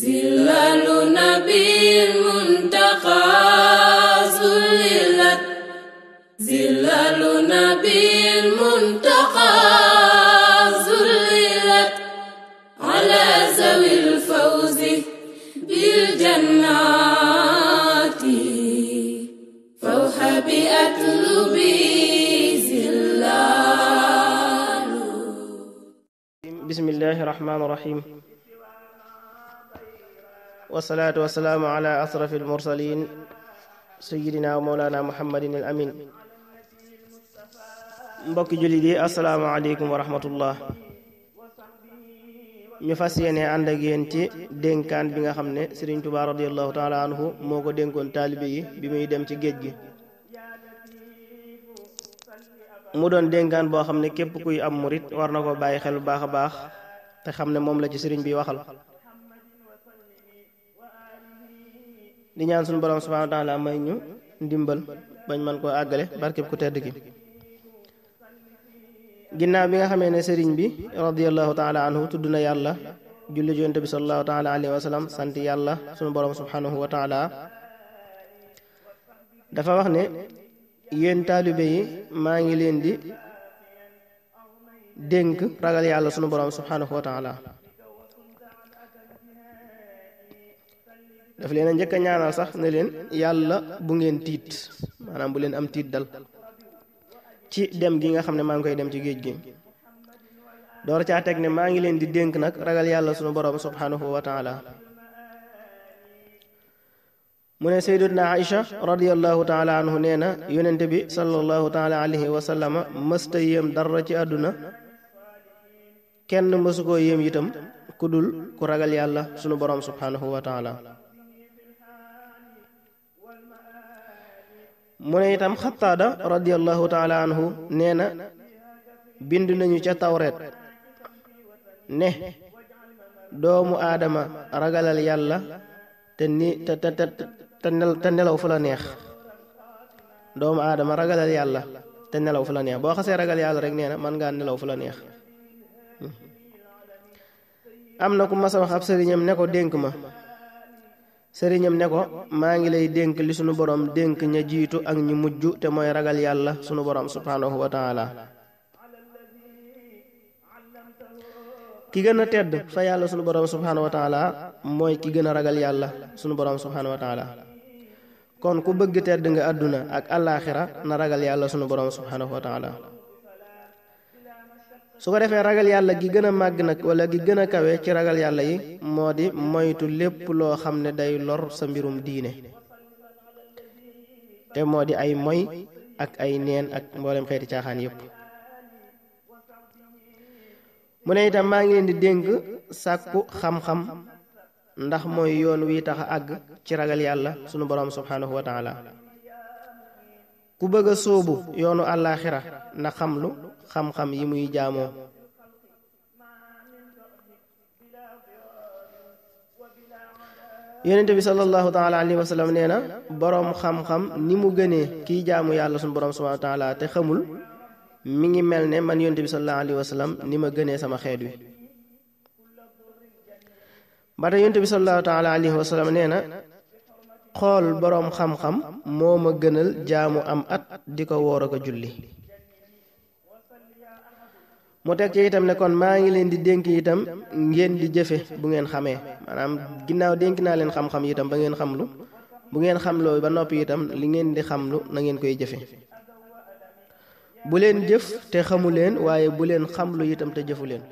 zillalu nabil muntaqa zullilat zillalu nabil muntaqa zullilat ala zawil fawzi bil jannati fawha bi atlubi zillalu. Bismillahi rahmaani rahim. Wasalaatu wasalaamu ala asrafi almursalin sayidina wa mawlana muhammadin al amin. Mbokki jullit yi, assalaamu aleykum wa rahmatullah. ñu fas yéene ànd ak yéen ci dénkaan bi nga xam ne Sëriñ Tuubaa radiyallahu taala anhu moo ko dénkoon taalibe yi bi muy dem ci géej gi. mu doon dénkaan boo xam ne képp kuy am murit war na ko bàyyi xel bu baax a baax te xam ne moom la ci sëriñ bi waxal. di ñaan suñu borom subhanahu wa taala may ñu ndimbal bañ man koo àggale barkeb ku tedd ki. ginnaaw bi nga xamee ne sëriñ bi radiyallahu taala anhu tudd na yàlla, julli yonent bi sallallahu taala alayhi wa sallam, sant yàlla suñu borom subhanahu wa taala, dafa wax ne yéen taalibe yi maa ngi leen di dénk ragal yàlla suñu borom subhanahu wa taala. daf leen a njëkk a ñaanal sax ne leen yàlla bu ngeen tiit, maanaam bu leen am tiit dal ci dem gi nga xam ne maa ngi koy dem ci géej gi. door caa teg ne maa ngi leen di dénk nag ragal yàlla sunu borom subhanahu wa taala. mu ne sayyidatuna Aïcha radiyallahu taala anhu nee na yonente bi sallallahu taala alayhi wa sallama mësta yéem dara ci àdduna, kenn mësu koo yéem itam ku dul ku ragal yàlla sunu borom subhanahu wa taala. mu ne itam Xattaada radiyallahu taala anhu nee na bind nañu ca tawreet ne doomu aadama ragalal yàlla te nelaw fu la neex. doomu aadama ragalal yàlla te nelaw fu la neex. boo xasee ragal yàlla rek nee na mën ngaa nelaw fu la neex. am na ku mas a wax ab sëriñam ne ko dénk ma. sëriñam ne ko maa ngi lay dénk li sunu borom dénk ña jiitu ak ñu mujj, te mooy ragal yàlla sunu borom subhanahu wa taala. ki gën a tedd fa yàlla sunu borom subhanahu wa taala mooy ki gën a ragal yàlla sunu borom subhanahu wa taala. kon ku bëgg tedd nga àdduna ak àllaaxira na ragal yàlla sunu borom subhanahu wa taala. su ko defee ragal yàlla gi gën a màgg nag wala gi gën a kawe ci ragal yàlla yi moo di moytu lépp loo xam ne day lor sa mbirum diine, te moo di ay moy ak ay neen ak mboolem xeeti caaxaan yépp. mu ne itam maa ngi leen di dénk sàkku xam-xam, ndax mooy yoon wi tax a àgg ci ragal yàlla sunu borom subhanahu wa taala. ku bëgg a sóobu yoonu àllaaxira na xamlu xam-xam yi muy jaamoo. yonente bi sallallahu taala alayhi wa sallam nee na boroom xam-xam ni mu gënee kiy jaamu yàlla sunu borom subhanahu wa taala te xamul, mi ngi mel ne man yonente bi sallallahu alayhi wa sallam ni ma gënee sama xeet wi. ba tey yonente bi sallallahu taala alayhi wa sallam nee na xool boroom xam-xam moo ma gënal jaamu am at di ko woor ak a julli. mu teg ci itam ne kon maa ngi leen di dénk itam ngeen di jëfe bu ngeen xamee, maanaam ginnaaw dénk naa leen xam-xam itam ba ngeen xamlu, bu ngeen xamloo ba noppi itam li ngeen di xamlu na ngeen koy jëfe. bu leen jëf te xamu leen, waaye bu leen xamlu itam te jëfu leen.